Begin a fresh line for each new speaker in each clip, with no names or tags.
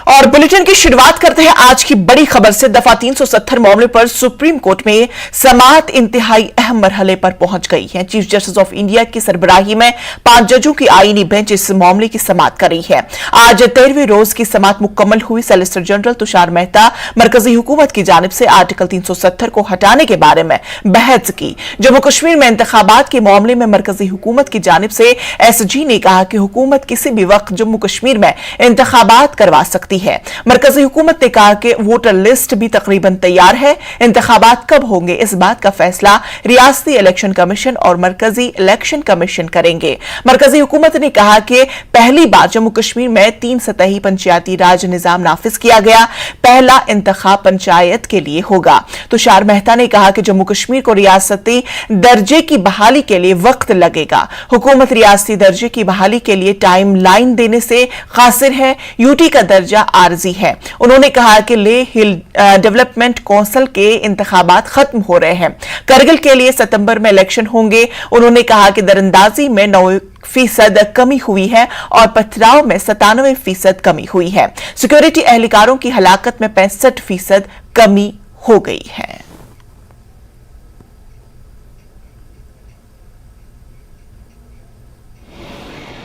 और बुलेटिन की शुरुआत करते हैं आज की बड़ी खबर से। दफा 370 मामले पर सुप्रीम कोर्ट में समाअत इंतहाई अहम मरहले पर पहुंच गई है। चीफ जस्टिस ऑफ इंडिया की सरबराही में 5 जजों की आईनी बेंच इस मामले की समाअत कर रही है। आज 13वें रोज की समाअत मुकम्मल हुई। सॉलिसिटर जनरल तुषार मेहता मरकजी हुकूमत की जानिब से आर्टिकल 370 को हटाने के बारे में बहस की। जम्मू कश्मीर में इंतखाबात के मामले में मरकजी हुकूमत की जानिब से एसजी ने कहा कि हुकूमत किसी भी वक्त जम्मू कश्मीर में इंतखाबात करवा सकती है। मरकजी हुकूमत ने कहा कि वोटर लिस्ट भी तकरीबन तैयार है। इंतखाबात कब होंगे इस बात का फैसला रियासती इलेक्शन कमीशन और मरकजी इलेक्शन कमीशन करेंगे। मरकजी हुकूमत ने कहा कि पहली बार जम्मू कश्मीर में 3 सतही पंचायती राज निजाम नाफिज किया गया। पहला इंतखाब पंचायत के लिए होगा। तुषार मेहता ने कहा कि जम्मू कश्मीर को रियासती दर्जे की बहाली के लिए वक्त लगेगा। हुकूमत रियासती दर्जे की बहाली के लिए टाइम लाइन देने से कासिर है। यूटी का दर्जा आरजी है। उन्होंने कहा कि ले हिल डेवलपमेंट काउंसिल के इंतखाबात खत्म हो रहे हैं। करगिल के लिए सितंबर में इलेक्शन होंगे। उन्होंने कहा कि दरअंदाजी में 9% कमी हुई है और पथराव में 97% कमी हुई है। सिक्योरिटी एहलकारों की हलाकत में 65% कमी हो गई है।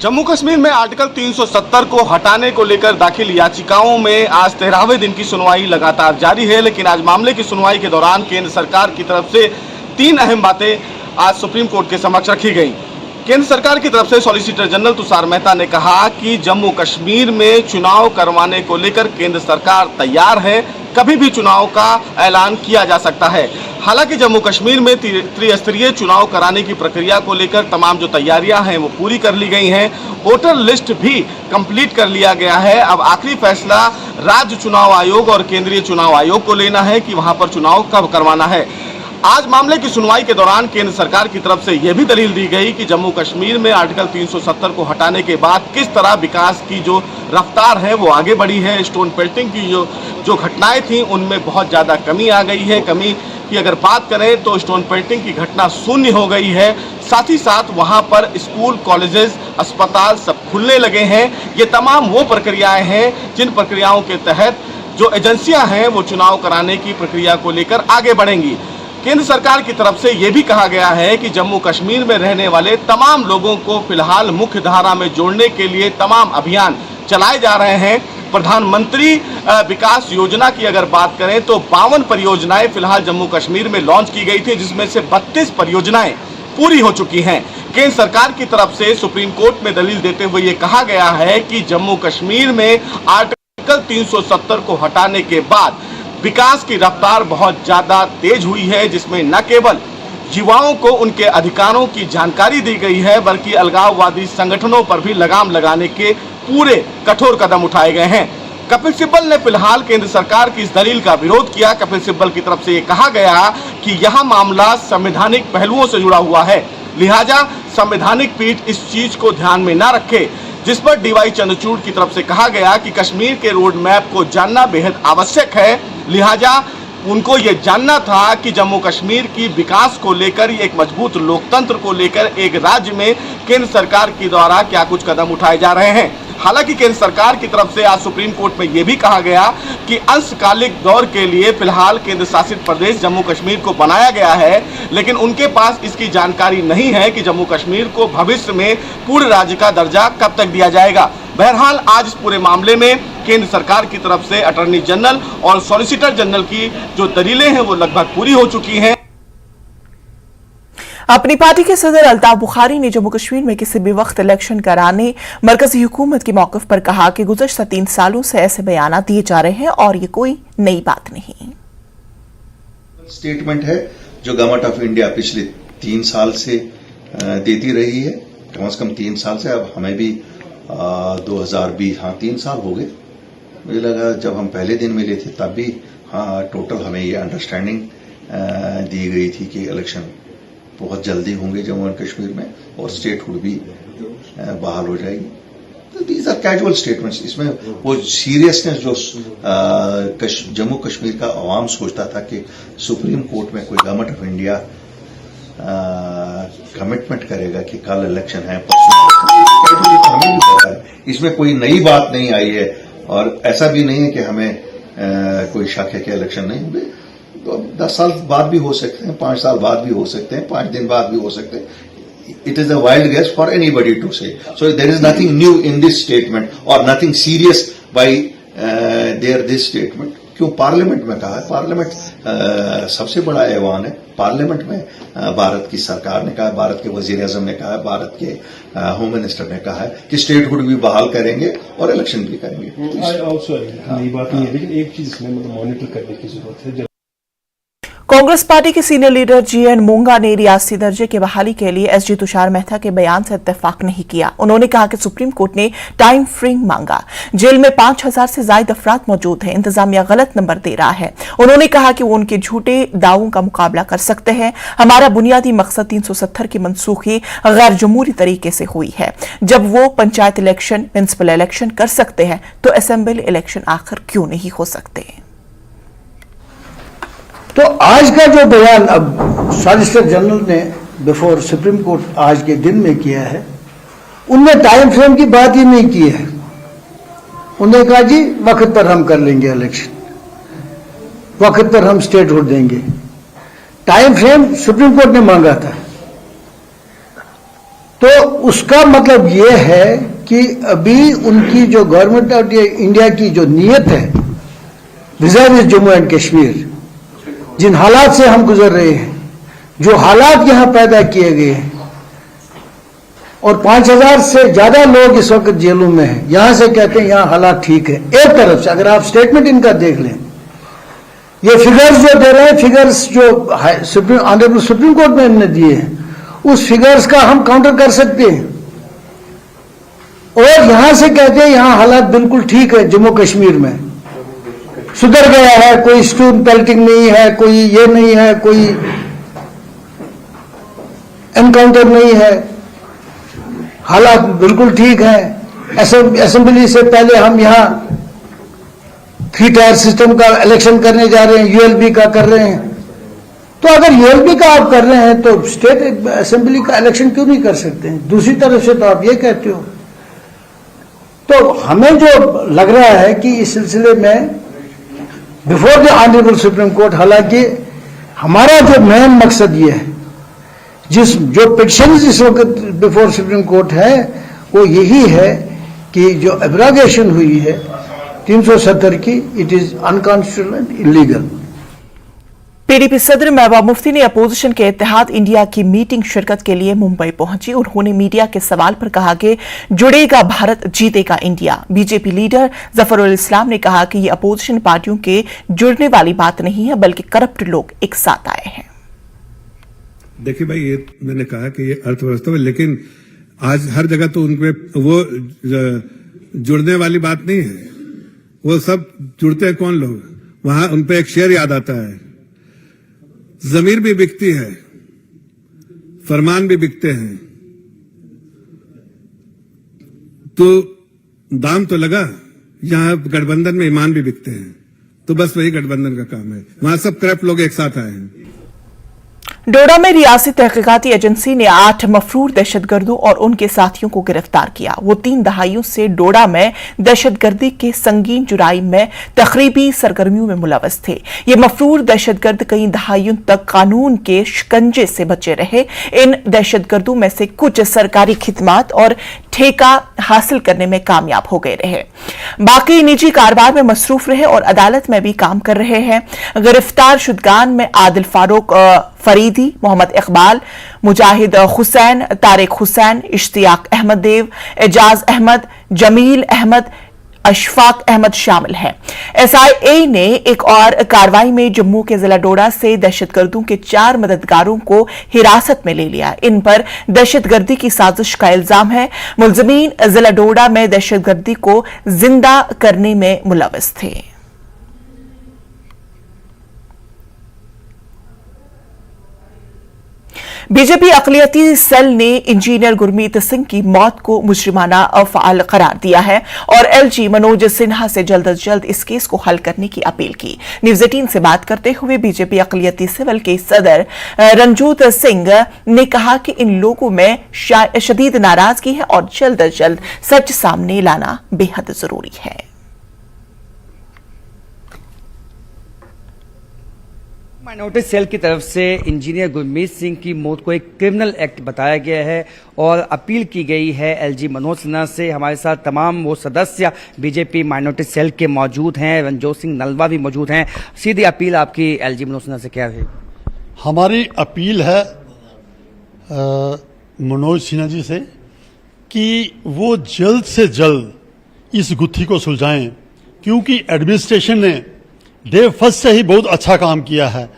जम्मू कश्मीर में आर्टिकल 370 को हटाने को लेकर दाखिल याचिकाओं में आज 13वें दिन की सुनवाई लगातार जारी है। लेकिन आज मामले की सुनवाई के दौरान केंद्र सरकार की तरफ से 3 अहम बातें आज सुप्रीम कोर्ट के समक्ष रखी गई। केंद्र सरकार की तरफ से सॉलिसिटर जनरल तुषार मेहता ने कहा कि जम्मू कश्मीर में चुनाव करवाने को लेकर केंद्र सरकार तैयार है। कभी भी चुनाव का ऐलान किया जा सकता है। हालांकि जम्मू कश्मीर में त्रिस्तरीय चुनाव कराने की प्रक्रिया को लेकर तमाम जो तैयारियां हैं वो पूरी कर ली गई हैं। वोटर लिस्ट भी कंप्लीट कर लिया गया है। अब आखिरी फैसला राज्य चुनाव आयोग और केंद्रीय चुनाव आयोग को लेना है कि वहां पर चुनाव कब करवाना है। आज मामले की सुनवाई के दौरान केंद्र सरकार की तरफ से यह भी दलील दी गई कि जम्मू कश्मीर में आर्टिकल 370 को हटाने के बाद किस तरह विकास की जो रफ्तार है वो आगे बढ़ी है। स्टोन पेल्टिंग की जो घटनाएं थी उनमें बहुत ज़्यादा कमी आ गई है। कमी की अगर बात करें तो स्टोन पेल्टिंग की घटना शून्य हो गई है। साथ ही साथ वहां पर स्कूल, कॉलेजेस, अस्पताल सब खुलने लगे हैं। ये तमाम वो प्रक्रियाएं हैं जिन प्रक्रियाओं के तहत जो एजेंसियां हैं वो चुनाव कराने की प्रक्रिया को लेकर आगे बढ़ेंगी। केंद्र सरकार की तरफ से यह भी कहा गया है कि जम्मू कश्मीर में रहने वाले तमाम लोगों को फिलहाल मुख्य धारा में जोड़ने के लिए तमाम अभियान चलाए जा रहे हैं। प्रधानमंत्री विकास योजना की अगर बात करें तो 52 परियोजनाएं फिलहाल जम्मू कश्मीर में लॉन्च की गई थी, जिसमें से 32 परियोजनाएं पूरी हो चुकी हैं। केंद्र सरकार की तरफ से सुप्रीम कोर्ट में दलील देते हुए ये कहा गया है कि जम्मू कश्मीर में आर्टिकल 370 को हटाने के बाद विकास की रफ्तार बहुत ज्यादा तेज हुई है, जिसमें न केवल युवाओं को उनके अधिकारों की जानकारी दी गई है बल्कि अलगाववादी संगठनों पर भी लगाम लगाने के पूरे कठोर कदम उठाए गए हैं। कपिल सिब्बल ने फिलहाल केंद्र सरकार की इस दलील का विरोध किया। कपिल सिब्बल की तरफ से ये कहा गया कि यह मामला संवैधानिक पहलुओं से जुड़ा हुआ है, लिहाजा संवैधानिक पीठ इस चीज को ध्यान में न रखे। जिस पर डीवाई चंद्रचूड़ की तरफ से कहा गया कि कश्मीर के रोड मैप को जानना बेहद आवश्यक है, लिहाजा उनको ये जानना था कि जम्मू कश्मीर की विकास को लेकर, एक मजबूत लोकतंत्र को लेकर एक राज्य में केंद्र सरकार के द्वारा क्या कुछ कदम उठाए जा रहे हैं। हालांकि केंद्र सरकार की तरफ से आज सुप्रीम कोर्ट में यह भी कहा गया कि अंशकालिक दौर के लिए फिलहाल केंद्र शासित प्रदेश जम्मू कश्मीर को बनाया गया है, लेकिन उनके पास इसकी जानकारी नहीं है कि जम्मू कश्मीर को भविष्य में पूर्ण राज्य का दर्जा कब तक दिया जाएगा। बहरहाल आज इस पूरे मामले में केंद्र सरकार की तरफ से अटॉर्नी जनरल और सॉलिसिटर जनरल की जो दलीलें हैं वो लगभग पूरी हो चुकी हैं।
अपनी पार्टी के सदर अल्ताफ बुखारी ने जम्मू कश्मीर में किसी भी वक्त इलेक्शन कराने मरकजी हुकूमत के मौक़िफ़ पर कहा कि गुज़श्ता 3 सालों से ऐसे बयान दिए जा रहे हैं और ये कोई नई बात नहीं।
स्टेटमेंट है जो गवर्नमेंट ऑफ इंडिया पिछले 3 साल से देती रही है, कम से कम 3 साल से। अब हमें भी 2020 3 साल हो गए। मुझे लगा जब हम पहले दिन मिले थे तब भी टोटल हमें ये अंडरस्टैंडिंग दी गई थी कि इलेक्शन बहुत जल्दी होंगे जम्मू एंड कश्मीर में और स्टेटहुड भी बहाल हो जाएगी। तो दीज आर कैजुअल स्टेटमेंट्स। इसमें वो सीरियसनेस जो जम्मू कश्मीर का अवाम सोचता था कि सुप्रीम कोर्ट में कोई गवर्नमेंट ऑफ इंडिया कमिटमेंट करेगा कि कल इलेक्शन है, परसों इलेक्शन, हमें भी पता है। इसमें कोई नई बात नहीं आई है। और ऐसा भी नहीं है कि हमें कोई शक है कि इलेक्शन नहीं होंगे। तो 10 साल बाद भी हो सकते हैं, 5 साल बाद भी हो सकते हैं, 5 दिन बाद भी हो सकते हैं। It is a wild guess for anybody to say. So there is nothing new in this statement or nothing serious by this statement. क्यों पार्लियामेंट में कहा है? पार्लियामेंट सबसे बड़ा ऐवान है। पार्लियामेंट में भारत की सरकार ने कहा है, भारत के वजीर आजम ने कहा है, भारत के होम मिनिस्टर ने कहा है कि स्टेटहुड भी बहाल करेंगे और इलेक्शन भी करेंगे।
नई बात नहीं है, लेकिन एक चीज इसमें मतलब मॉनिटर करने की जरूरत है।
कांग्रेस पार्टी के सीनियर लीडर जीएन मूंगा ने रियासती दर्जे की बहाली के लिए एसजी तुषार मेहता के बयान से इत्तेफाक नहीं किया। उन्होंने कहा कि सुप्रीम कोर्ट ने टाइम फ्रेम मांगा। जेल में 5000 से ज्यादा अफराद मौजूद हैं। इंतजामिया गलत नंबर दे रहा है। उन्होंने कहा कि वो उनके झूठे दावों का मुकाबला कर सकते हैं। हमारा बुनियादी मकसद 370 की मनसूखी गैर जमहूरी तरीके से हुई है। जब वो पंचायत इलेक्शन, म्युनिसिपल इलेक्शन कर सकते हैं तो असेंबली इलेक्शन आखिर क्यों नहीं हो सकते?
तो आज का जो बयान अब सॉलिसिटर जनरल ने बिफोर सुप्रीम कोर्ट आज के दिन में किया है, उनने टाइम फ्रेम की बात ही नहीं की है। उन्होंने कहा जी वक्त पर हम कर लेंगे इलेक्शन, वक्त पर हम स्टेटहुड देंगे। टाइम फ्रेम सुप्रीम कोर्ट ने मांगा था। तो उसका मतलब यह है कि अभी उनकी जो गवर्नमेंट ऑफ इंडिया की जो नीयत है विज़ाविज़ जम्मू एंड कश्मीर, जिन हालात से हम गुजर रहे हैं, जो हालात यहां पैदा किए गए हैं, और 5000 से ज्यादा लोग इस वक्त जेलों में हैं, यहां से कहते हैं यहां हालात ठीक है। एक तरफ से अगर आप स्टेटमेंट इनका देख लें, ये फिगर्स जो दे रहे हैं, फिगर्स जो ऑनरेबल सुप्रीम कोर्ट में इन्होंने दिए हैं, उस फिगर्स का हम काउंटर कर सकते हैं। और यहां से कहते हैं यहां हालात बिल्कुल ठीक है, जम्मू कश्मीर में सुधर गया है, कोई स्टोन पेल्टिंग नहीं है, कोई ये नहीं है, कोई एनकाउंटर नहीं है, हालात बिल्कुल ठीक है। असेंबली से पहले हम यहां 3 टायर सिस्टम का इलेक्शन करने जा रहे हैं, यूएलबी का कर रहे हैं। तो अगर यूएलबी का आप कर रहे हैं तो स्टेट असेंबली का इलेक्शन क्यों नहीं कर सकते हैं? दूसरी तरफ से तो आप ये कहते हो। तो हमें जो लग रहा है कि इस सिलसिले में before the honourable supreme court, हालांकि हमारा जो मेन मकसद ये है, जो पिटिशन इस वक्त बिफोर सुप्रीम कोर्ट है, वो यही है कि जो एब्रोगेशन हुई है 370 की, it is unconstitutional and illegal.
PDP सदर महबूबा मुफ्ती ने अपोजिशन के इत्तेहाद इंडिया की मीटिंग शिरकत के लिए मुंबई पहुंची। उन्होंने मीडिया के सवाल पर कहा कि जुड़ेगा भारत, जीतेगा इंडिया। बीजेपी लीडर जफरुल इस्लाम ने कहा कि ये अपोजिशन पार्टियों के जुड़ने वाली बात नहीं है, बल्कि करप्ट लोग एक साथ आए हैं।
देखिए भाई, ये मैंने कहा कि ये अर्थव्यवस्था में, लेकिन आज हर जगह तो उनपे वो जुड़ने वाली बात नहीं है। वो सब जुड़ते हैं कौन लोग? वहां उनपे एक शेर याद आता है, जमीर भी बिकती है, फरमान भी बिकते हैं, तो दाम तो लगा। यहां गठबंधन में ईमान भी बिकते हैं। तो बस वही गठबंधन का काम है। वहां सब करप्ट लोग एक साथ आए हैं।
डोडा में रियासती तहकीकाती एजेंसी ने 8 मफरूर दहशतगर्दों और उनके साथियों को गिरफ्तार किया। वो 3 दहाइयों से डोडा में दहशतगर्दी के संगीन जुराइम में तखरीबी सरगर्मियों में मुलव्वस थे। ये मफरूर दहशतगर्द कई दहाइयों तक कानून के शिकंजे से बचे रहे। इन दहशतगर्दों में से कुछ सरकारी खिदमात और ठेका हासिल करने में कामयाब हो गए रहे, बाकी निजी कारोबार में मसरूफ रहे और अदालत में भी काम कर रहे हैं। गिरफ्तार शुदगान में आदिल फारूक फरीदी, मोहम्मद इकबाल, मुजाहिद हुसैन, तारिक हुसैन, इश्तियाक अहमद देव, एजाज अहमद, जमील अहमद, अशफाक अहमद शामिल हैं। एसआईए ने एक और कार्रवाई में जम्मू के जिला डोडा से दहशतगर्दों के 4 मददगारों को हिरासत में ले लिया। इन पर दहशतगर्दी की साजिश का इल्जाम है। मुलजमीन जिला डोडा में दहशतगर्दी को जिंदा करने में मुलव्वस थे। बीजेपी अक़लियती सेल ने इंजीनियर गुरमीत सिंह की मौत को मुजरिमाना अफ़आल करार दिया है और एलजी मनोज सिन्हा से जल्द अज जल्द इस केस को हल करने की अपील की। न्यूज़ 18 से बात करते हुए बीजेपी अक़लियती सेल के सदर रंजोत सिंह ने कहा कि इन लोगों में शदीद नाराजगी है और जल्द अज जल्द सच सामने लाना बेहद जरूरी है।
माइनॉरिटी सेल की तरफ से इंजीनियर गुरमीत सिंह की मौत को एक क्रिमिनल एक्ट बताया गया है और अपील की गई है एलजी मनोज सिन्हा से। हमारे साथ तमाम वो सदस्य बीजेपी माइनॉरिटी सेल के मौजूद हैं, रणजोत सिंह नलवा भी मौजूद हैं। सीधी अपील आपकी एलजी मनोज सिन्हा से क्या है?
हमारी अपील है मनोज सिन्हा जी से कि वो जल्द से जल्द इस गुत्थी को सुलझाएं, क्योंकि एडमिनिस्ट्रेशन ने डे फर्स्ट से ही बहुत अच्छा काम किया है।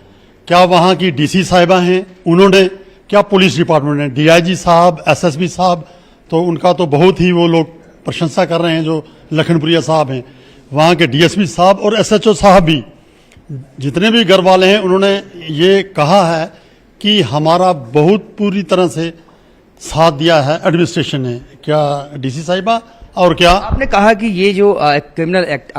क्या वहाँ की डीसी साहिबा हैं, उन्होंने, क्या पुलिस डिपार्टमेंट ने, डीआईजी साहब, एसएसपी साहब, तो उनका तो बहुत ही वो लोग प्रशंसा कर रहे हैं। जो लखनपुरिया साहब हैं, वहाँ के डीएसपी साहब और एसएचओ साहब भी, जितने भी घर वाले हैं, उन्होंने ये कहा है कि हमारा बहुत पूरी तरह से साथ दिया है एडमिनिस्ट्रेशन ने। क्या डीसी साहिबा और क्या
आपने कहा कि ये जो क्रिमिनल एक्ट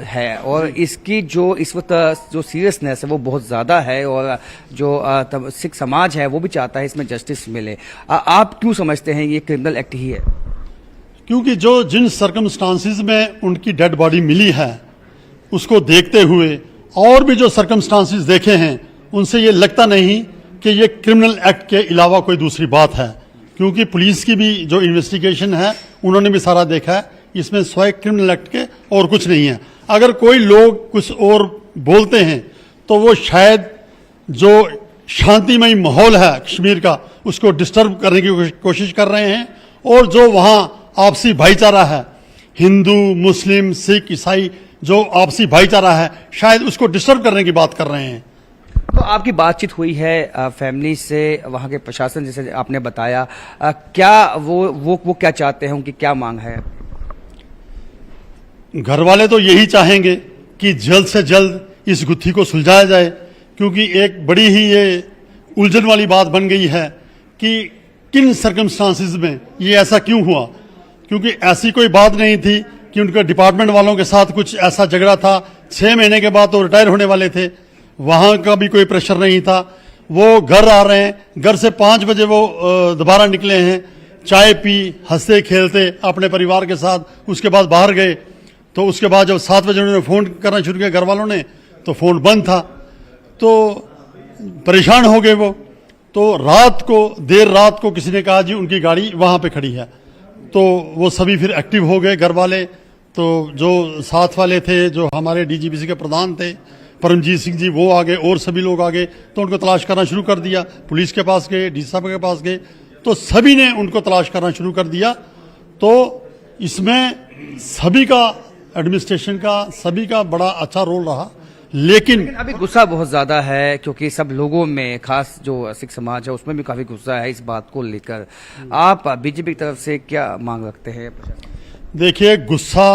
है और इसकी जो इस वक्त जो सीरियसनेस है वो बहुत ज़्यादा है और जो सिख समाज है वो भी चाहता है इसमें जस्टिस मिले। आप क्यों समझते हैं ये क्रिमिनल एक्ट ही है?
क्योंकि जो जिन सर्कमस्टांसिस में उनकी डेड बॉडी मिली है उसको देखते हुए और भी जो सर्कमस्टांसिस देखे हैं उनसे ये लगता नहीं कि ये क्रिमिनल एक्ट के अलावा कोई दूसरी बात है। क्योंकि पुलिस की भी जो इन्वेस्टिगेशन है उन्होंने भी सारा देखा है, इसमें स्वयं क्रिमिनल एक्ट के और कुछ नहीं है। अगर कोई लोग कुछ और बोलते हैं तो वो शायद जो शांतिमय माहौल है कश्मीर का उसको डिस्टर्ब करने की कोशिश कर रहे हैं, और जो वहाँ आपसी भाईचारा है, हिंदू मुस्लिम सिख ईसाई जो आपसी भाईचारा है, शायद उसको डिस्टर्ब करने की बात कर रहे हैं।
तो आपकी बातचीत हुई है फैमिली से, वहाँ के प्रशासन जैसे आपने बताया, क्या वो क्या चाहते हैं, उनकी क्या मांग है?
घर वाले तो यही चाहेंगे कि जल्द से जल्द इस गुत्थी को सुलझाया जाए, क्योंकि एक बड़ी ही ये उलझन वाली बात बन गई है कि किन सर्कमस्टांसिस में ये ऐसा क्यों हुआ। क्योंकि ऐसी कोई बात नहीं थी कि उनके डिपार्टमेंट वालों के साथ कुछ ऐसा झगड़ा था। 6 महीने के बाद तो रिटायर होने वाले थे, वहां का भी कोई प्रेशर नहीं था। वो घर आ रहे हैं, घर से 5 बजे वो दोबारा निकले हैं, चाय पी, हंसते खेलते अपने परिवार के साथ, उसके बाद बाहर गए। तो उसके बाद जब 7 बजे उन्होंने फ़ोन करना शुरू किया घर वालों ने, तो फ़ोन बंद था, तो परेशान हो गए वो। तो देर रात को किसी ने कहा जी उनकी गाड़ी वहाँ पे खड़ी है, तो वो सभी फिर एक्टिव हो गए घर वाले। तो जो साथ वाले थे, जो हमारे डीजीपीसी के प्रधान थे परमजीत सिंह जी, वो आ गए और सभी लोग आ गए, तो उनको तलाश करना शुरू कर दिया। पुलिस के पास गए, डीसी साहब के पास गए, तो सभी ने उनको तलाश करना शुरू कर दिया। तो इसमें सभी का, एडमिनिस्ट्रेशन का, सभी का बड़ा अच्छा रोल रहा। लेकिन
अभी गुस्सा बहुत ज़्यादा है, क्योंकि सब लोगों में, खास जो सिख समाज है उसमें भी काफ़ी गुस्सा है इस बात को लेकर। आप बीजेपी की तरफ से क्या मांग रखते हैं?
देखिए, गुस्सा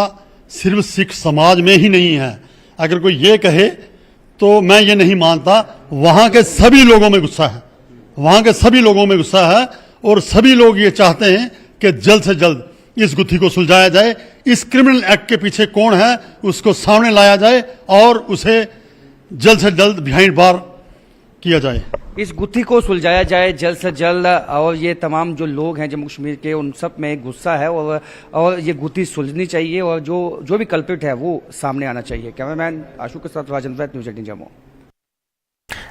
सिर्फ सिख समाज में ही नहीं है। अगर कोई ये कहे तो मैं ये नहीं मानता, वहां के सभी लोगों में गुस्सा है, वहां के सभी लोगों में गुस्सा है, और सभी लोग ये चाहते हैं कि जल्द से जल्द इस गुत्थी को सुलझाया जाए। इस क्रिमिनल एक्ट के पीछे कौन है उसको सामने लाया जाए और उसे जल्द से जल्द बिहाइंड बार किया जाए।
इस गुत्थी को सुलझाया जाए जल्द से जल्द, और ये तमाम जो लोग हैं जम्मू कश्मीर के, उन सब में गुस्सा है और ये गुत्थी सुलझनी चाहिए और जो भी कल्प्रिट है वो सामने आना चाहिए। कैमरामैन आशु के साथ राजेंद्र वैद, न्यूज़ 18 जम्मू।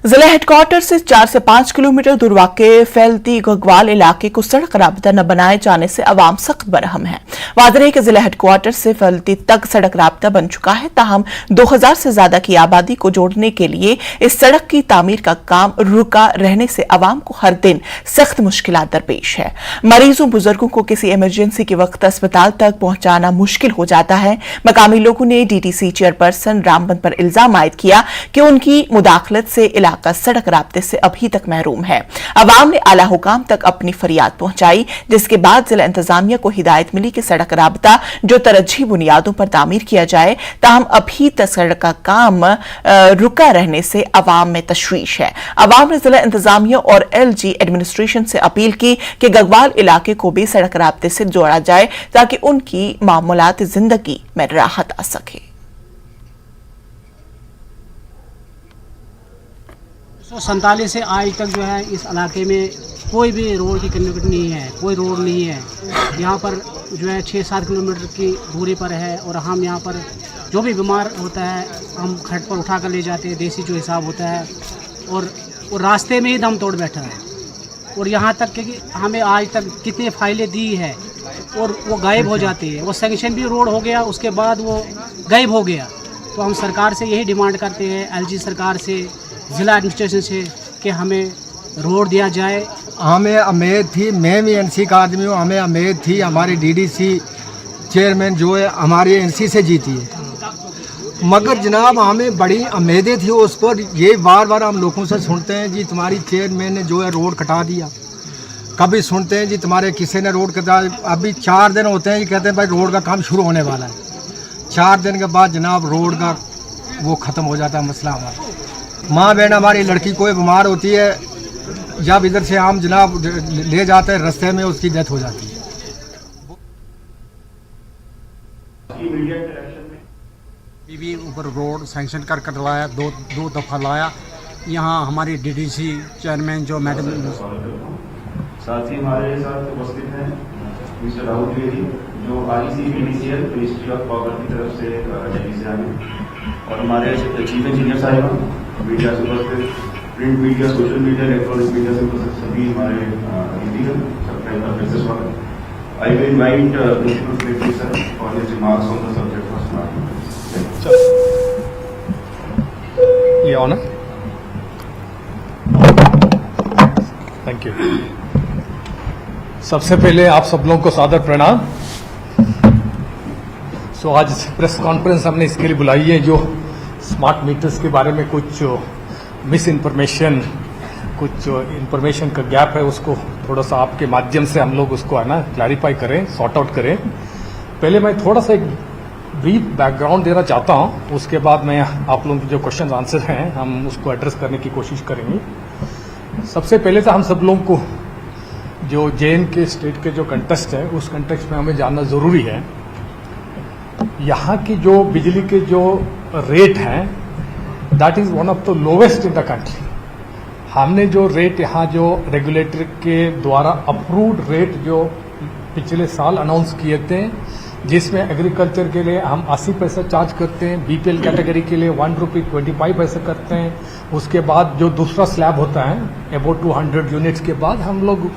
जिला हेडक्वार्टर से 4 से 5 किलोमीटर दूर वाक़े फैलती घग्वाल इलाके को सड़क राबता न बनाए जाने से अवाम सख्त बरहम है। वाज़ेह है कि जिला हेडक्वार्टर से फैलती तक सड़क राबता बन चुका है, ताहम 2000 से ज्यादा की आबादी को जोड़ने के लिए इस सड़क की तामीर का काम रुका रहने से अवाम को हर दिन सख्त मुश्किलात दरपेश है। मरीजों बुजुर्गों को किसी इमरजेंसी के वक्त अस्पताल तक पहुंचाना मुश्किल हो जाता है। मकामी लोगों ने डीटीसी चेयरपर्सन रामबन पर इल्जाम आयद किया कि उनकी मुदाखलत से इलाका सड़क राब्ते से अभी तक महरूम है। अवाम ने आला हुकाम तक अपनी फरियाद पहुंचाई, जिसके बाद जिला इंतजामिया को हिदायत मिली कि सड़क राब्ता जो तरजीही बुनियादों पर तामीर किया जाए, ताहम अभी तक सड़क का काम रुका रहने से अवाम में तशवीश है। अवाम ने जिला इंतजामिया और एलजी एडमिनिस्ट्रेशन से अपील की कि गगवाल इलाके को भी सड़क राब्ते से जोड़ा जाए ताकि उनकी मामूलात जिंदगी में राहत आ सके।
1947 से आज तक जो है इस इलाके में कोई भी रोड की कनेक्टिविटी नहीं है, कोई रोड नहीं है। यहाँ पर जो है 6-7 किलोमीटर की दूरी पर है, और हम यहाँ पर जो भी बीमार होता है हम खट पर उठा कर ले जाते हैं, देसी जो हिसाब होता है और रास्ते में ही दम तोड़ बैठा है। और यहाँ तक कि हमें आज तक कितने फाइलें दी है और वो गायब हो जाती है। वो सैंक्शन भी रोड हो गया, उसके बाद वो गायब हो गया। तो हम सरकार से यही डिमांड करते हैं, एलजी सरकार से, ज़िला एडमिनिस्ट्रेशन से, कि हमें रोड दिया जाए।
हमें उम्मीद थी, मैं भी एनसी का आदमी हूँ, हमें उम्मीद थी हमारी डीडीसी चेयरमैन जो है हमारी एनसी से जीती है, मगर जनाब हमें बड़ी उम्मीदें थी उस पर। ये बार बार हम लोगों से सुनते हैं जी तुम्हारी चेयरमैन ने जो है रोड कटा दिया, कभी सुनते हैं जी तुम्हारे किसी ने रोड कटा। अभी 4 दिन होते हैं, ये कहते हैं भाई रोड का काम शुरू होने वाला है। 4 दिन के बाद जनाब रोड का वो ख़त्म हो जाता है मसला हमारा। माँ बहन हमारी लड़की कोई बीमार होती है, जब इधर से हम जनाब ले जाते हैं रास्ते में उसकी डेथ हो जाती है।
बीबी ऊपर रोड सैंक्शन कर लाया, दो दफ़ा लाया। यहाँ हमारी डीडीसी चेयरमैन जो मैडम,
साथ ही हमारे साथ उपस्थित हैं मिस्टर राहुल द्विवेदी जो आईसी बीडीसीएल मिनिस्ट्री ऑफ पावर की तरफ से दिल्ली से आए, और हमारे चीफ इंजीनियर साहिब मीडिया से उपस्थित, print media, social media, electronic media से उपस्थित सभी हमारे अतिथि हैं, सबका एक बार फिर से स्वागत। I will invite principal secretary sir for his remarks on the subject of smart meters.
ये ऑन है। Thank you. सबसे पहले आप सब लोगों को सादर प्रणाम। आज प्रेस कॉन्फ्रेंस हमने इसके लिए बुलाई है, जो स्मार्ट मीटर्स के बारे में कुछ मिस इन्फॉर्मेशन, कुछ इन्फॉर्मेशन का गैप है, उसको थोड़ा सा आपके माध्यम से हम लोग उसको है ना क्लैरिफाई करें, सॉर्ट आउट करें। पहले मैं थोड़ा सा एक ब्रीफ बैकग्राउंड देना चाहता हूं, उसके बाद मैं आप लोगों के जो क्वेश्चन आंसर हैं हम उसको एड्रेस करने की कोशिश करेंगे। सबसे पहले तो हम सब लोगों को जो JNK स्टेट के जो कंटेक्स्ट है, उस कंटेक्स्ट में हमें जानना ज़रूरी है यहाँ की जो बिजली के जो रेट हैं, that is one of the lowest in the country. हमने जो रेट यहाँ जो रेगुलेटर के द्वारा अप्रूव्ड रेट जो पिछले साल अनाउंस किए थे, जिसमें एग्रीकल्चर के लिए हम 80 पैसा चार्ज करते हैं, BPL कैटेगरी के लिए 1 रुपये 25 पैसे करते हैं। उसके बाद जो दूसरा स्लैब होता है अबाउट 200 यूनिट्स के बाद हम लोग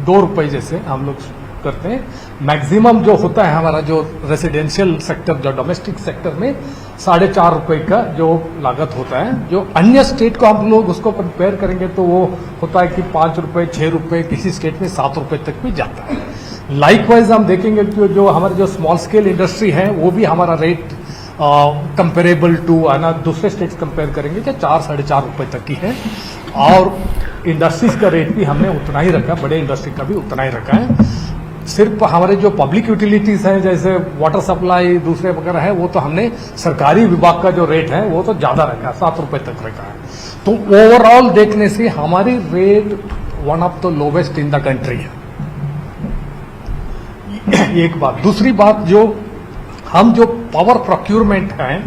2 रुपये जैसे हम लोग करते हैं। मैक्सिमम जो होता है हमारा जो रेसिडेंशियल सेक्टर, जो डोमेस्टिक सेक्टर में 4.5 रुपये का जो लागत होता है। जो अन्य स्टेट को हम लोग उसको कंपेयर करेंगे तो वो होता है कि 5 रुपये 6 रुपये, किसी स्टेट में 7 रुपये तक भी जाता है। लाइकवाइज हम देखेंगे कि जो हमारे जो स्मॉल स्केल इंडस्ट्री है वो भी हमारा रेट कंपेरेबल टू है ना दूसरे स्टेट्स कंपेयर करेंगे कि 4-4.5 रुपये तक की है। और इंडस्ट्रीज का रेट भी हमने उतना ही रखा, बड़े इंडस्ट्री का भी उतना ही रखा है। सिर्फ हमारे जो पब्लिक यूटिलिटीज हैं जैसे वाटर सप्लाई दूसरे वगैरह है, वो तो हमने सरकारी विभाग का जो रेट है वो तो ज्यादा रखा है, 7 रुपये तक रखा है। तो ओवरऑल देखने से हमारी rate one of the lowest in the country है। एक बात। दूसरी बात, जो हम जो पावर प्रोक्यूरमेंट है,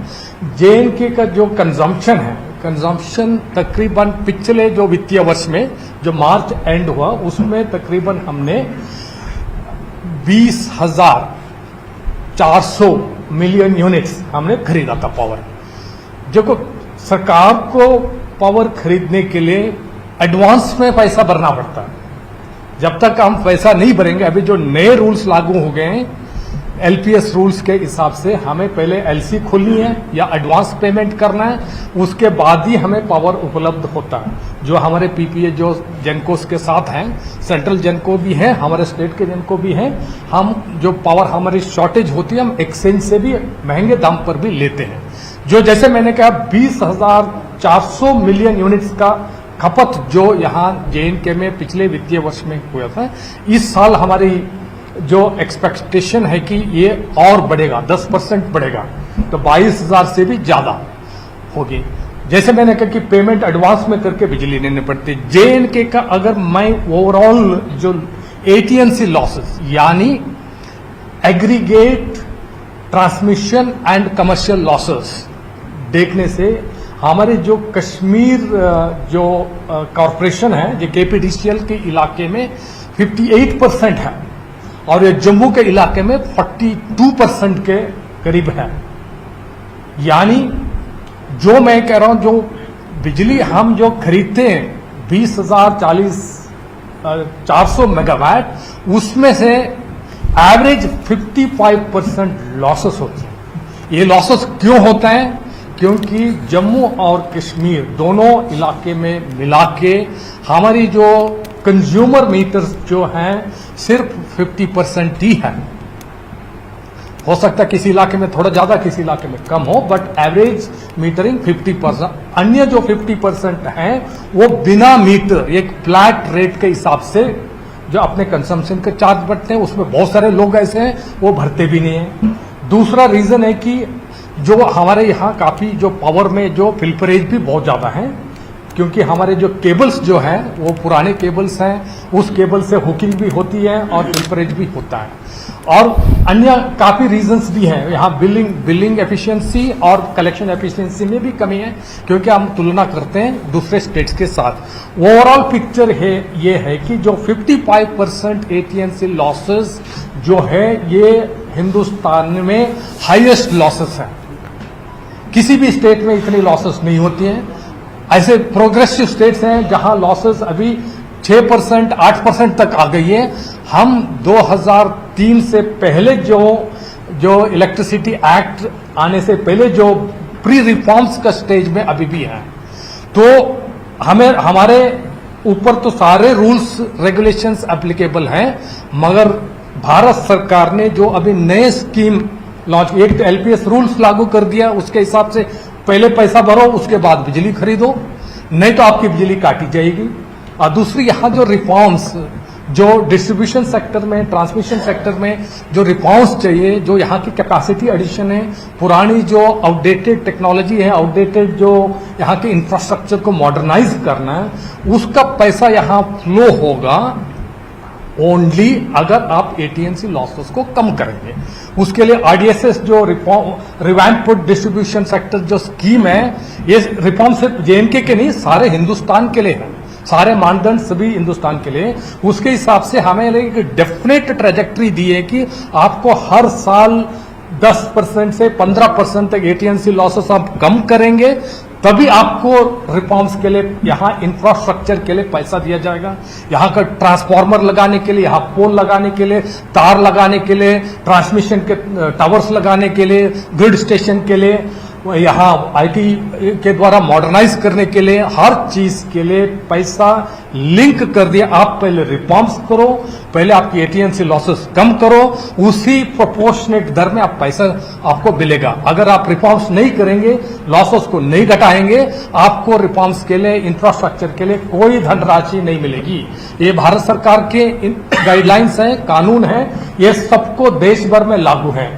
JNK का जो कंजम्पशन है, कंजम्पशन तकरीबन पिछले जो वित्तीय वर्ष में जो मार्च एंड हुआ उसमें तकरीबन हमने 20,400 मिलियन यूनिट्स हमने खरीदा था पावर। जो सरकार को पावर खरीदने के लिए एडवांस में पैसा भरना पड़ता है। जब तक हम पैसा नहीं भरेंगे, अभी जो नए रूल्स लागू हो गए हैं LPS रूल्स के हिसाब से, हमें पहले LC खोलनी है या एडवांस पेमेंट करना है, उसके बाद ही हमें पावर उपलब्ध होता है। जो हमारे PPA जो जेनकोस के साथ हैं, सेंट्रल जेनको भी हैं, हमारे स्टेट के जेनको भी हैं, हम जो पावर हमारी शॉर्टेज होती है हम एक्सचेंज से भी महंगे दाम पर भी लेते हैं। जो जैसे मैंने कहा 20,400 मिलियन यूनिट्स का खपत जो यहाँ JNK में पिछले वित्तीय वर्ष में हुआ था, इस साल हमारी जो एक्सपेक्टेशन है कि ये और बढ़ेगा, 10% बढ़ेगा, तो 22,000 से भी ज्यादा होगी। जैसे मैंने कहा कि पेमेंट एडवांस में करके बिजली लेनी पड़ती है। JNK का अगर मैं ओवरऑल जो AT&C लॉसेस यानी aggregate transmission and commercial losses देखने से, हमारे जो कश्मीर जो कॉरपोरेशन है, जो KPDCL के इलाके में 58% है और ये जम्मू के इलाके में 42% के करीब है। यानी जो मैं कह रहा हूं, जो बिजली हम जो खरीदते हैं 400 मेगावाट, उसमें से एवरेज 55% लॉसेस होते हैं। ये लॉसेस क्यों होता है? क्योंकि जम्मू और कश्मीर दोनों इलाके में मिला के हमारी जो कंज्यूमर मीटर्स जो हैं सिर्फ 50% ही है। हो सकता है किसी इलाके में थोड़ा ज्यादा, किसी इलाके में कम हो, बट एवरेज मीटरिंग 50%। अन्य जो 50% हैं वो बिना मीटर एक फ्लैट रेट के हिसाब से जो अपने कंजम्पशन के चार्ज बढ़ते हैं, उसमें बहुत सारे लोग ऐसे हैं वो भरते भी नहीं है। दूसरा रीजन है कि जो हमारे यहाँ काफी जो पावर में जो फिल्परेज भी बहुत ज्यादा है, क्योंकि हमारे जो केबल्स जो हैं वो पुराने केबल्स हैं, उस केबल से हुकिंग भी होती है और फिल्परेज भी होता है। और अन्य काफी रीजंस भी हैं यहाँ, बिलिंग एफिशिएंसी और कलेक्शन एफिशिएंसी में भी कमी है, क्योंकि हम तुलना करते हैं दूसरे स्टेट्स के साथ। ओवरऑल पिक्चर है ये है कि जो 55% एटीएनसी लॉसेस जो है ये हिंदुस्तान में हाईएस्ट लॉसेस है। किसी भी स्टेट में इतनी लॉसेस नहीं होती हैं। ऐसे प्रोग्रेसिव स्टेट्स हैं जहां लॉसेस अभी 6%, 8% तक आ गई है। हम 2003 से पहले जो इलेक्ट्रिसिटी एक्ट आने से पहले जो प्री रिफॉर्म्स का स्टेज में अभी भी है, तो हमारे ऊपर तो सारे रूल्स रेगुलेशंस एप्लीकेबल हैं, मगर भारत सरकार ने जो अभी नए स्कीम लॉन्च, एक तो एलपीएस रूल्स लागू कर दिया, उसके हिसाब से पहले पैसा भरो उसके बाद बिजली खरीदो, नहीं तो आपकी बिजली काटी जाएगी। और दूसरी यहाँ जो रिफॉर्म्स जो डिस्ट्रीब्यूशन सेक्टर में, ट्रांसमिशन सेक्टर में जो रिफॉर्म्स चाहिए, जो यहाँ की कैपेसिटी एडिशन है, पुरानी जो आउटडेटेड टेक्नोलॉजी है, आउटडेटेड जो यहाँ के इंफ्रास्ट्रक्चर को मॉडर्नाइज करना है, उसका पैसा यहाँ फ्लो होगा ओनली अगर आप एटीएनसी लॉसेस को कम करेंगे। उसके लिए आरडीएसएस जो रिवैम्प्ड डिस्ट्रीब्यूशन सेक्टर जो स्कीम है, ये रिफॉर्म सिर्फ जेएनके के नहीं सारे हिंदुस्तान के लिए है, सारे मानदंड सभी हिंदुस्तान के लिए। उसके हिसाब से हमें एक डेफिनेट ट्रेजेक्ट्री दी है कि आपको हर साल 10% से 15% तक एटीएनसी लॉसेस आप कम करेंगे, तभी आपको रिफॉर्म्स के लिए यहाँ इंफ्रास्ट्रक्चर के लिए पैसा दिया जाएगा। यहाँ का ट्रांसफार्मर लगाने के लिए, यहाँ पोल लगाने के लिए, तार लगाने के लिए, ट्रांसमिशन के टावर्स लगाने के लिए, ग्रिड स्टेशन के लिए, यहाँ आईटी के द्वारा मॉडर्नाइज करने के लिए, हर चीज के लिए पैसा लिंक कर दिया। आप पहले रिफॉर्म्स करो, पहले आपकी एटीएनसी लॉसेस कम करो, उसी प्रोपोर्शनेट दर में आप पैसा आपको मिलेगा। अगर आप रिफॉर्म्स नहीं करेंगे, लॉसेस को नहीं घटाएंगे, आपको रिफॉर्म्स के लिए, इंफ्रास्ट्रक्चर के लिए कोई धनराशि नहीं मिलेगी। ये भारत सरकार के गाइडलाइंस हैं, कानून है, ये सबको देश भर में लागू है।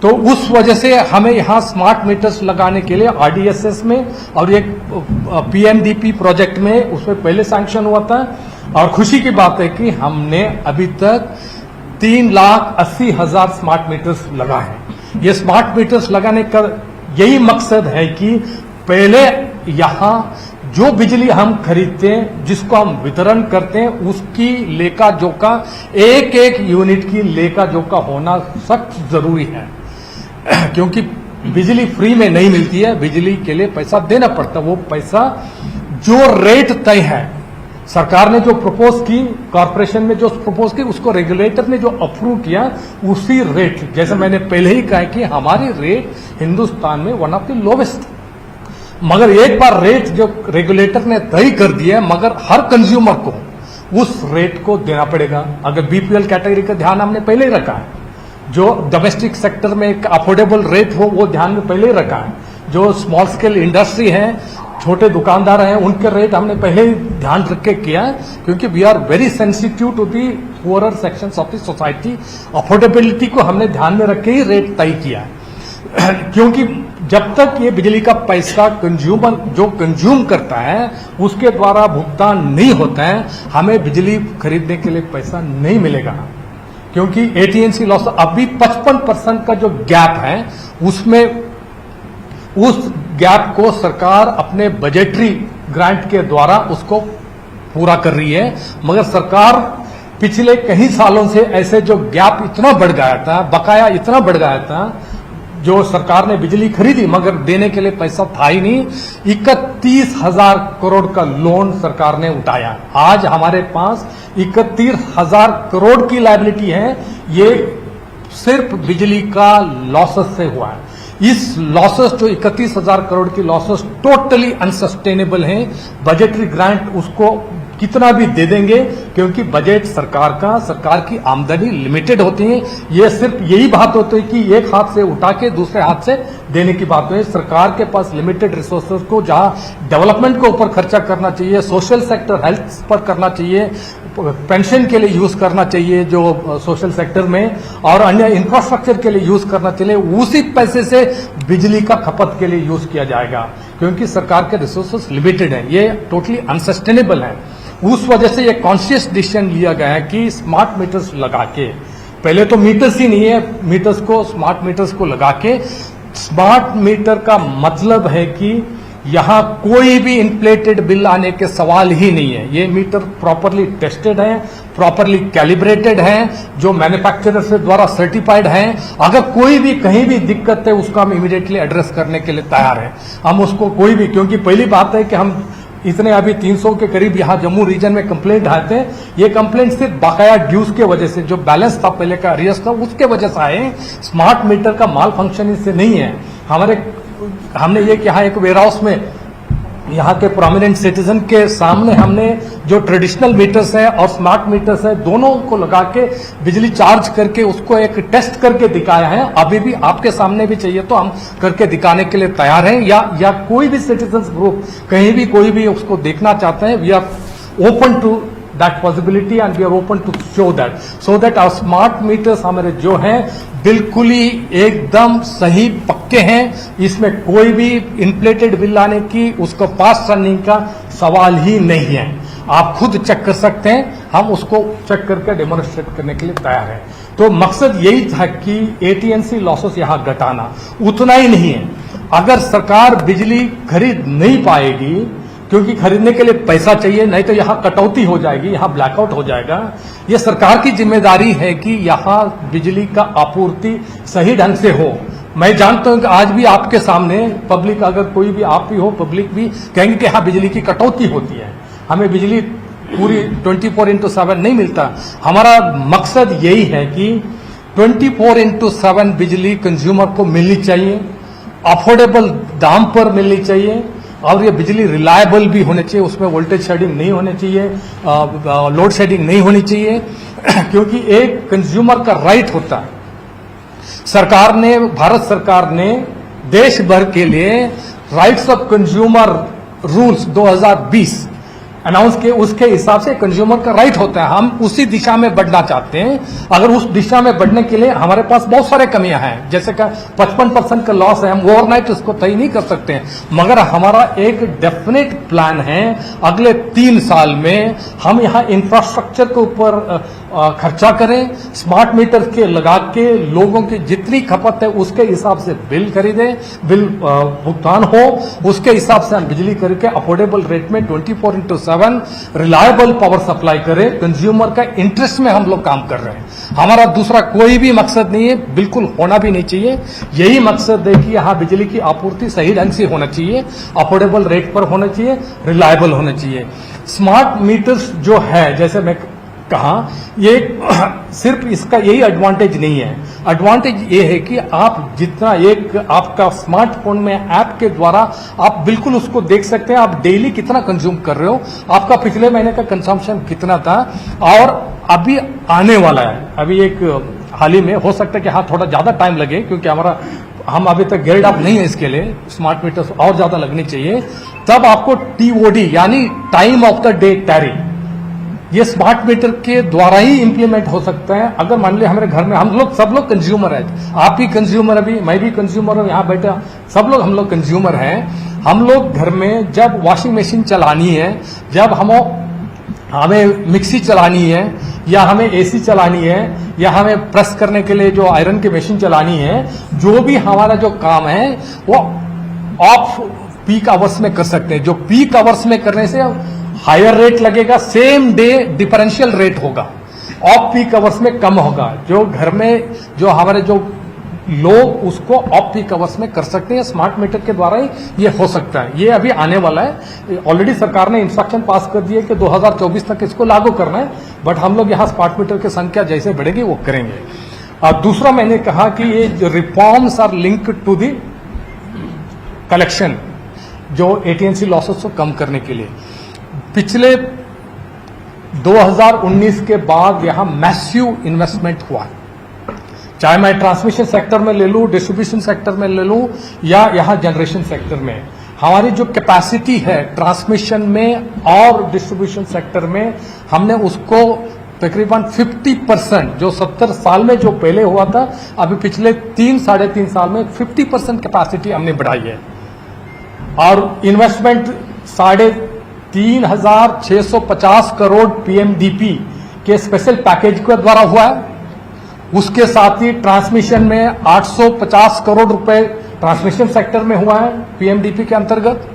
तो उस वजह से हमें यहाँ स्मार्ट मीटर्स लगाने के लिए आरडीएसएस में और एक पीएमडीपी प्रोजेक्ट में उसमें पहले सैंक्शन हुआ था। और खुशी की बात है कि हमने अभी तक 3,80,000 स्मार्ट मीटर्स लगा है। ये स्मार्ट मीटर्स लगाने का यही मकसद है कि पहले यहाँ जो बिजली हम खरीदते हैं, जिसको हम वितरण करते हैं, उसकी लेखा जोखा, एक एक यूनिट की लेखा जोखा होना सख्त जरूरी है। क्योंकि बिजली फ्री में नहीं मिलती है, बिजली के लिए पैसा देना पड़ता है। वो पैसा जो रेट तय है, सरकार ने जो प्रपोज की, कॉर्पोरेशन ने जो प्रपोज की, उसको रेगुलेटर ने जो अप्रूव किया, उसी रेट, जैसे मैंने पहले ही कहा कि हमारी रेट हिंदुस्तान में वन ऑफ द लोवेस्ट। मगर एक बार रेट जो रेगुलेटर ने तय कर दिया, मगर हर कंज्यूमर को उस रेट को देना पड़ेगा। अगर बीपीएल कैटेगरी का ध्यान हमने पहले ही रखा है, जो डोमेस्टिक सेक्टर में एक अफोर्डेबल रेट हो वो ध्यान में पहले ही रखा है, जो स्मॉल स्केल इंडस्ट्री है, छोटे दुकानदार हैं, उनके रेट हमने पहले ही ध्यान रख के किया है, क्योंकि we are very sensitive to the poorer sections of the society. Affordability को हमने ध्यान में रख के ही रेट तय किया है। क्योंकि जब तक ये बिजली का पैसा कंज्यूमर जो कंज्यूम करता है उसके द्वारा भुगतान नहीं होता है, हमें बिजली खरीदने के लिए पैसा नहीं मिलेगा। क्योंकि एटीएनसी लॉस अभी 55% का जो गैप है, उसमें उस गैप को सरकार अपने बजटरी ग्रांट के द्वारा उसको पूरा कर रही है। मगर सरकार पिछले कई सालों से ऐसे जो गैप इतना बढ़ गया था, बकाया इतना बढ़ गया था, जो सरकार ने बिजली खरीदी मगर देने के लिए पैसा था ही नहीं। 31,000 करोड़ का लोन सरकार ने उठाया। आज हमारे पास 31,000 करोड़ की लायबिलिटी है। ये सिर्फ बिजली का लॉसेस से हुआ है। इस लॉसेस जो 31,000 करोड़ की लॉसेस टोटली अनसस्टेनेबल हैं। बजटरी ग्रांट उसको कितना भी दे देंगे क्योंकि बजट सरकार की आमदनी लिमिटेड होती है। ये सिर्फ यही बात होती है कि एक हाथ से उठा के दूसरे हाथ से देने की बात है। सरकार के पास लिमिटेड रिसोर्सेज को जहां डेवलपमेंट के ऊपर खर्चा करना चाहिए, सोशल सेक्टर हेल्थ पर करना चाहिए, पेंशन के लिए यूज करना चाहिए जो सोशल सेक्टर में, और अन्य इंफ्रास्ट्रक्चर के लिए यूज करना चाहिए, उसी पैसे से बिजली का खपत के लिए यूज किया जाएगा क्योंकि सरकार के रिसोर्सेज लिमिटेड हैं। ये टोटली अनसस्टेनेबल है। उस वजह से ये कॉन्शियस डिसीजन लिया गया है कि स्मार्ट मीटर्स लगा के, पहले तो मीटर्स ही नहीं है, मीटर्स को स्मार्ट मीटर्स को लगा के, स्मार्ट मीटर का मतलब है कि यहां कोई भी इन्फ्लेटेड बिल आने के सवाल ही नहीं है। ये मीटर प्रॉपरली टेस्टेड है, प्रॉपरली कैलिब्रेटेड है, जो मैन्युफैक्चरर से द्वारा सर्टिफाइड है। अगर कोई भी कहीं भी दिक्कत है उसको हम इमीडिएटली एड्रेस करने के लिए तैयार हैं। हम उसको कोई भी, क्योंकि पहली बात है कि हम इतने अभी 300 के करीब यहाँ जम्मू रीजन में कंप्लेंट आए थे। ये कंप्लेंट सिर्फ बकाया ड्यूज के वजह से, जो बैलेंस था पहले का अरियर्स था, उसके वजह से आए। स्मार्ट मीटर का माल फंक्शन इससे नहीं है। हमने ये कि यहाँ एक वेयर हाउस में यहाँ के प्रोमिनेंट सिटीजन के सामने हमने जो ट्रेडिशनल मीटर्स है और स्मार्ट मीटर्स है दोनों को लगा के बिजली चार्ज करके उसको एक टेस्ट करके दिखाया है। अभी भी आपके सामने भी चाहिए तो हम करके दिखाने के लिए तैयार हैं, या कोई भी सिटीजन ग्रुप कहीं भी कोई भी उसको देखना चाहते हैं, we are open to that possibility and we are open to show that, so that our smart meters हमारे जो हैं बिल्कुल ही एकदम सही पक्के हैं। इसमें कोई भी इन्फ्लेटेड बिल आने की, उसको पास रनिंग का सवाल ही नहीं है। आप खुद चेक कर सकते हैं, हम उसको चेक करके डेमोन्स्ट्रेट करने के लिए तैयार हैं। तो मकसद यही था कि AT&C लॉसेस यहां घटाना, उतना ही नहीं है। अगर सरकार बिजली खरीद नहीं पाएगी क्योंकि खरीदने के लिए पैसा चाहिए, नहीं तो यहां कटौती हो जाएगी, यहां ब्लैकआउट हो जाएगा। यह सरकार की जिम्मेदारी है कि यहां बिजली का आपूर्ति सही ढंग से हो। मैं जानता हूं कि आज भी आपके सामने पब्लिक, अगर कोई भी आप भी हो, पब्लिक भी कहेंगे कि हाँ बिजली की कटौती होती है, हमें बिजली पूरी 24/7 नहीं मिलता। हमारा मकसद यही है कि 24/7 बिजली कंज्यूमर को मिलनी चाहिए, अफोर्डेबल दाम पर मिलनी चाहिए, और ये बिजली रिलायबल भी होने चाहिए। उसमें वोल्टेज शेडिंग नहीं होने चाहिए, लोड शेडिंग नहीं होनी चाहिए क्योंकि एक कंज्यूमर का राइट होता है। भारत सरकार ने देश भर के लिए rights of consumer rules 2020 announce किए। उसके हिसाब से कंज्यूमर का राइट होता है। हम उसी दिशा में बढ़ना चाहते हैं। अगर उस दिशा में बढ़ने के लिए हमारे पास बहुत सारे कमियां हैं, जैसे कि 55% का लॉस है, हम ओवरनाइट उसको तय नहीं कर सकते हैं, मगर हमारा एक डेफिनेट प्लान है अगले 3 साल में हम यहां इंफ्रास्ट्रक्चर के ऊपर खर्चा करें, स्मार्ट मीटर के लगा के लोगों की जितनी खपत है उसके हिसाब से बिल खरीदें, बिल भुगतान हो, उसके हिसाब से हम बिजली करके अफोर्डेबल रेट में 24/7 रिलायबल पावर सप्लाई करें। कंज्यूमर का इंटरेस्ट में हम लोग काम कर रहे हैं। हमारा दूसरा कोई भी मकसद नहीं है, बिल्कुल होना भी नहीं चाहिए। यही मकसद है कि यहां बिजली की आपूर्ति सही ढंग से होना चाहिए, अफोर्डेबल रेट पर होना चाहिए, रिलायबल होना चाहिए। स्मार्ट मीटर्स जो है, जैसे मैं कहा, ये सिर्फ इसका यही एडवांटेज नहीं है। एडवांटेज ये है कि आप जितना एक आपका स्मार्टफोन में ऐप के द्वारा आप बिल्कुल उसको देख सकते हैं, आप डेली कितना कंज्यूम कर रहे हो, आपका पिछले महीने का कंजम्पशन कितना था और अभी आने वाला है। अभी एक हाल ही में हो सकता है कि हाँ थोड़ा ज्यादा टाइम लगे क्योंकि हम अभी तक गेयर्ड अप नहीं है इसके लिए, स्मार्ट मीटर्स और ज्यादा लगने चाहिए। तब आपको TOD यानी time of the day tariff, ये स्मार्ट मीटर के द्वारा ही इंप्लीमेंट हो सकता है। अगर मान लिया हमारे घर में सब लोग कंज्यूमर है, आप भी कंज्यूमर, अभी मैं भी कंज्यूमर हूं, यहाँ बैठा सब लोग हम लोग कंज्यूमर हैं। हम लोग घर में जब वॉशिंग मशीन चलानी है, जब हमें मिक्सी चलानी है, या हमें AC चलानी है, या हमें प्रेस करने के लिए जो आयरन की मशीन चलानी है, जो भी हमारा जो काम है वो ऑफ पीक आवर्स में कर सकते हैं। जो पीक आवर्स में करने से हायर रेट लगेगा, सेम डे डिफरेंशियल रेट होगा, ऑफ पीक आवर्स में कम होगा। जो घर में जो हमारे जो लोग उसको ऑफ पीक आवर्स में कर सकते हैं। स्मार्ट मीटर के द्वारा ही ये हो सकता है। ये अभी आने वाला है। ऑलरेडी सरकार ने इंस्ट्रक्शन पास कर दिए कि 2024 तक इसको लागू करना है, बट हम लोग यहाँ स्मार्ट मीटर की संख्या जैसे बढ़ेगी वो करेंगे। और दूसरा मैंने कहा कि ये जो reforms are linked to the collection, जो एटीएनसी लॉसेस को कम करने के लिए पिछले 2019 के बाद यहां मैसिव इन्वेस्टमेंट हुआ, चाहे मैं ट्रांसमिशन सेक्टर में ले लूं, डिस्ट्रीब्यूशन सेक्टर में ले लूं या यहां जनरेशन सेक्टर में। हमारी जो कैपेसिटी है ट्रांसमिशन में और डिस्ट्रीब्यूशन सेक्टर में, हमने उसको तकरीबन 50%, जो 70 साल में जो पहले हुआ था, अभी पिछले 3-3.5 साल में 50% कैपेसिटी हमने बढ़ाई है। और इन्वेस्टमेंट 3,650 करोड़ पीएमडीपी के स्पेशल पैकेज के द्वारा हुआ है। उसके साथ ही ट्रांसमिशन में 850 करोड़ रुपए ट्रांसमिशन सेक्टर में हुआ है पीएमडीपी के अंतर्गत।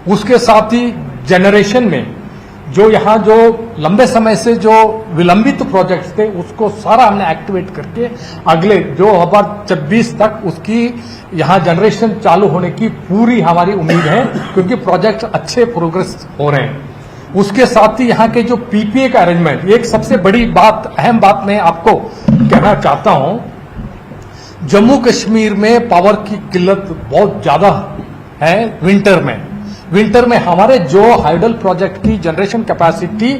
उसके साथ ही जनरेशन में जो यहां जो लंबे समय से जो विलंबित प्रोजेक्ट्स थे उसको सारा हमने एक्टिवेट करके अगले 2026 तक उसकी यहां जनरेशन चालू होने की पूरी हमारी उम्मीद है, क्योंकि प्रोजेक्ट अच्छे प्रोग्रेस हो रहे हैं। उसके साथ ही यहां के जो पीपीए का अरेंजमेंट, एक सबसे बड़ी बात, अहम बात मैं आपको कहना चाहता हूं, जम्मू कश्मीर में पावर की किल्लत बहुत ज्यादा है। विंटर में हमारे जो हाइडल प्रोजेक्ट की जनरेशन कैपेसिटी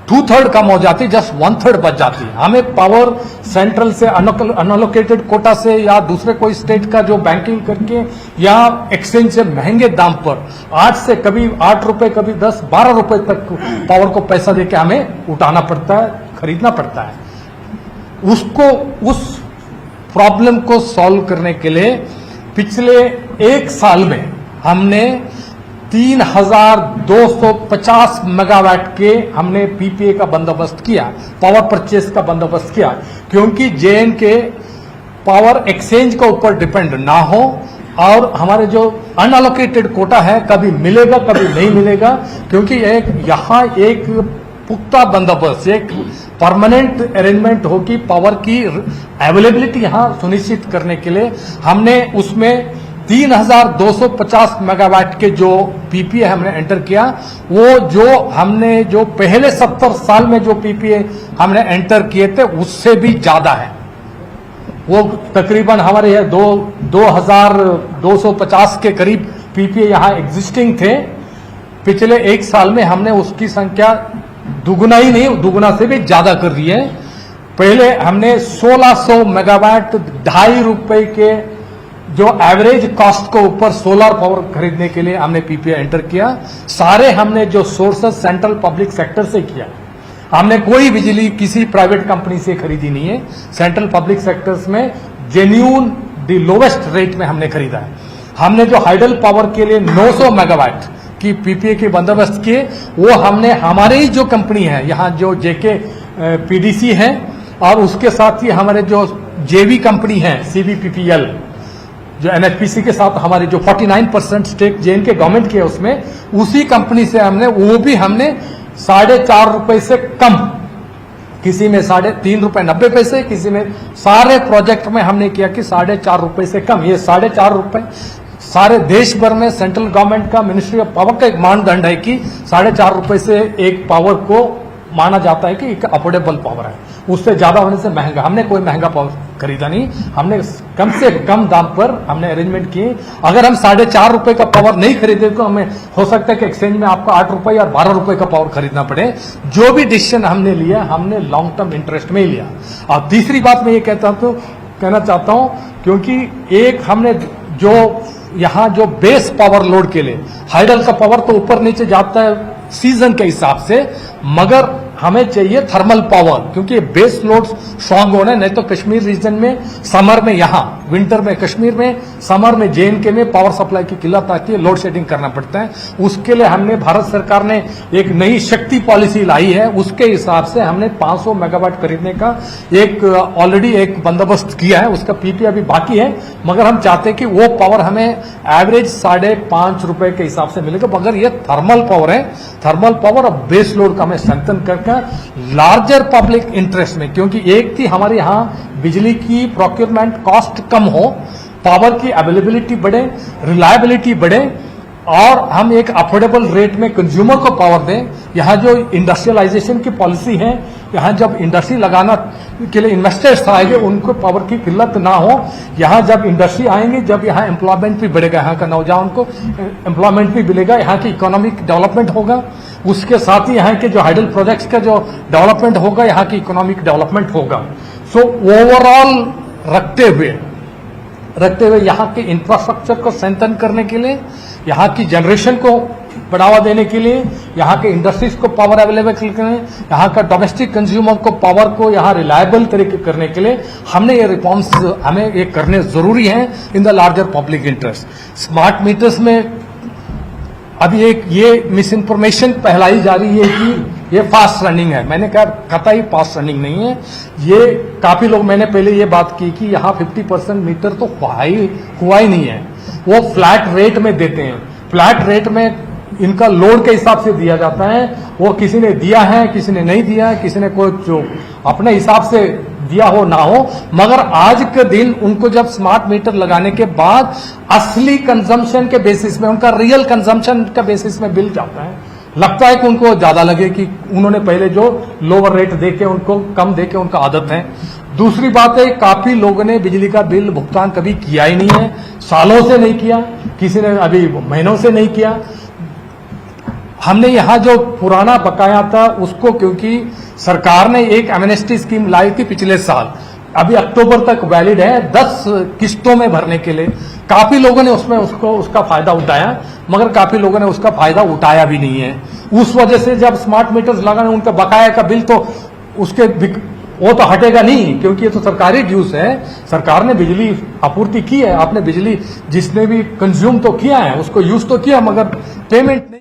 2/3 कम हो जाती, जस्ट 1/3 बच जाती। हमें पावर सेंट्रल से अनअलोकेटेड कोटा से या दूसरे कोई स्टेट का जो बैंकिंग करके या एक्सचेंज से महंगे दाम पर 8 से कभी 8 रुपए, कभी 10-12 रुपए तक पावर को पैसा देके हमें उठाना पड़ता है, खरीदना पड़ता है। उस प्रॉब्लम को सॉल्व करने के लिए पिछले 1 साल में हमने 3,250 मेगावाट के हमने पीपीए का बंदोबस्त किया, पावर परचेस का बंदोबस्त किया, क्योंकि जेएन के पावर एक्सचेंज के ऊपर डिपेंड ना हो और हमारे जो अनअलोकेटेड कोटा है कभी मिलेगा कभी नहीं मिलेगा, क्योंकि यहां एक पुख्ता बंदोबस्त, एक परमानेंट अरेंजमेंट हो कि पावर की अवेलेबिलिटी यहां सुनिश्चित करने के लिए हमने उसमें 3,250 मेगावाट के जो पीपीए हमने एंटर किया, वो हमने जो पहले 70 साल में जो पीपीए हमने एंटर किए थे उससे भी ज्यादा है। वो तकरीबन हमारे यहाँ 2,250 के करीब पीपीए यहाँ एग्जिस्टिंग थे। पिछले 1 साल में हमने उसकी संख्या दुगुना ही नहीं, दुगुना से भी ज्यादा कर दी है। पहले हमने 1,600 मेगावाट 2.5 रुपए के जो एवरेज कॉस्ट को ऊपर सोलर पावर खरीदने के लिए हमने पीपीए एंटर किया। सारे हमने जो सोर्सेस सेंट्रल पब्लिक सेक्टर से किया, हमने कोई बिजली किसी प्राइवेट कंपनी से खरीदी नहीं है। सेंट्रल पब्लिक सेक्टर्स में जेन्यून दी लोवेस्ट रेट में हमने खरीदा है। हमने जो हाइडल पावर के लिए 900 मेगावाट की पीपीए के बंदोबस्त किए, वो हमने हमारे ही जो कंपनी है यहाँ जो जेके पीडीसी है और उसके साथ ही हमारे जो जेवी कंपनी है सीबीपीपीएल, जो एनएचपीसी के साथ हमारी जो 49% स्टेक जेएन के गवर्नमेंट की है, उसमें उसी कंपनी से हमने 4.5 रुपए से कम, किसी में 3.5 रुपए 90 पैसे, किसी में सारे प्रोजेक्ट में हमने किया कि 4.5 रुपए से कम। ये 4.5 रुपए सारे देश भर में सेंट्रल गवर्नमेंट का मिनिस्ट्री ऑफ पावर का एक मानदंड है कि 4.5 रुपए से एक पावर को माना जाता है कि एक अफोर्डेबल पावर है। उससे ज्यादा होने से महंगा, हमने कोई महंगा पावर खरीदा नहीं, हमने कम से कम दाम पर हमने अरेंजमेंट किए। अगर हम 4.5 रुपए का पावर नहीं खरीदे तो हमें हो सकता है कि एक्सचेंज में आपको 8 रुपए और 12 रुपए का पावर खरीदना पड़े। जो भी डिसीजन हमने लिया, हमने लॉन्ग टर्म इंटरेस्ट में ही लिया। और तीसरी बात मैं ये कहना चाहता हूं, क्योंकि एक हमने जो यहां जो बेस पावर लोड के लिए हाइडल का पावर तो ऊपर नीचे जाता है सीजन के हिसाब से, मगर हमें चाहिए थर्मल पावर, क्योंकि बेस लोड स्ट्रांग होना है। नहीं तो कश्मीर रीजन में समर में, यहां विंटर में कश्मीर में, समर में जेएनके में पावर सप्लाई की किल्लत आती है, लोड शेडिंग करना पड़ता है। उसके लिए हमने, भारत सरकार ने एक नई शक्ति पॉलिसी लाई है, उसके हिसाब से हमने 500 मेगावाट खरीदने का एक ऑलरेडी एक बंदोबस्त किया है। उसका पीपी अभी बाकी है, मगर हम चाहते हैं कि वो पावर हमें एवरेज 5.5 रुपए के हिसाब से मिलेगा। मगर ये थर्मल पावर है, थर्मल पावर और बेस लोड का हमें स्ट्रेंथन करके का लार्जर पब्लिक इंटरेस्ट में, क्योंकि एक थी हमारे यहाँ बिजली की प्रोक्योरमेंट कॉस्ट कम हो, पावर की अवेलेबिलिटी बढ़े, रिलायबिलिटी बढ़े और हम एक अफोर्डेबल रेट में कंज्यूमर को पावर दें। यहाँ जो इंडस्ट्रियलाइजेशन की पॉलिसी है, यहाँ जब इंडस्ट्री लगाना के लिए इन्वेस्टर्स आएंगे उनको पावर की किल्लत ना हो। यहाँ जब इंडस्ट्री आएंगे, जब यहाँ एम्प्लॉयमेंट भी बढ़ेगा, यहाँ का नौजवान को एम्प्लॉयमेंट भी मिलेगा, यहाँ की इकोनॉमिक डेवलपमेंट होगा। उसके साथ ही यहाँ के जो हाइडल प्रोजेक्ट्स का जो डेवलपमेंट होगा, यहाँ की इकोनॉमिक डेवलपमेंट होगा। सो ओवरऑल रखते हुए यहाँ के इंफ्रास्ट्रक्चर को स्ट्रेंथन करने के लिए, यहाँ की जनरेशन को बढ़ावा देने के लिए, यहाँ के इंडस्ट्रीज को पावर अवेलेबल करने, यहाँ का डोमेस्टिक कंज्यूमर को पावर को यहाँ रिलायबल तरीके करने के लिए हमने ये रिफॉर्म्स हमें ये करने जरूरी हैं in the larger public interest. Smart meters में अभी एक ये मिस इन्फॉर्मेशन फैलाई जा रही है कि ये फास्ट रनिंग है। मैंने कहा कतई फास्ट रनिंग नहीं है। ये काफी लोग, मैंने पहले ये बात की कि यहाँ 50% मीटर तो हुआ ही नहीं है। वो फ्लैट रेट में देते हैं, फ्लैट रेट में इनका लोड के हिसाब से दिया जाता है। वो किसी ने दिया है, किसी ने नहीं दिया है, किसी ने कोई जो अपने हिसाब से दिया हो ना हो, मगर आज के दिन उनको जब स्मार्ट मीटर लगाने के बाद असली कंजम्पशन के बेसिस में, उनका रियल कंजम्पशन का बेसिस में बिल जाता है। लगता है कि उनको ज्यादा लगे कि उन्होंने पहले जो लोअर रेट देके उनको कम देके उनका आदत है। दूसरी बात है, काफी लोगों ने बिजली का बिल भुगतान कभी किया ही नहीं है, सालों से नहीं किया, किसी ने अभी महीनों से नहीं किया। हमने यहाँ जो पुराना बकाया था उसको, क्योंकि सरकार ने एक एमनेस्टी स्कीम लाई थी पिछले साल, अभी अक्टूबर तक वैलिड है, 10 किस्तों में भरने के लिए। काफी लोगों ने उसमें उसका फायदा उठाया, मगर काफी लोगों ने उसका फायदा उठाया भी नहीं है। उस वजह से जब स्मार्ट मीटर्स लगाने, उनका बकाया का बिल तो उसके वो तो हटेगा नहीं, क्योंकि ये तो सरकारी ड्यूज है। सरकार ने बिजली आपूर्ति की है, आपने बिजली जिसने भी कंज्यूम तो किया है उसको यूज तो किया, मगर पेमेंट नहीं।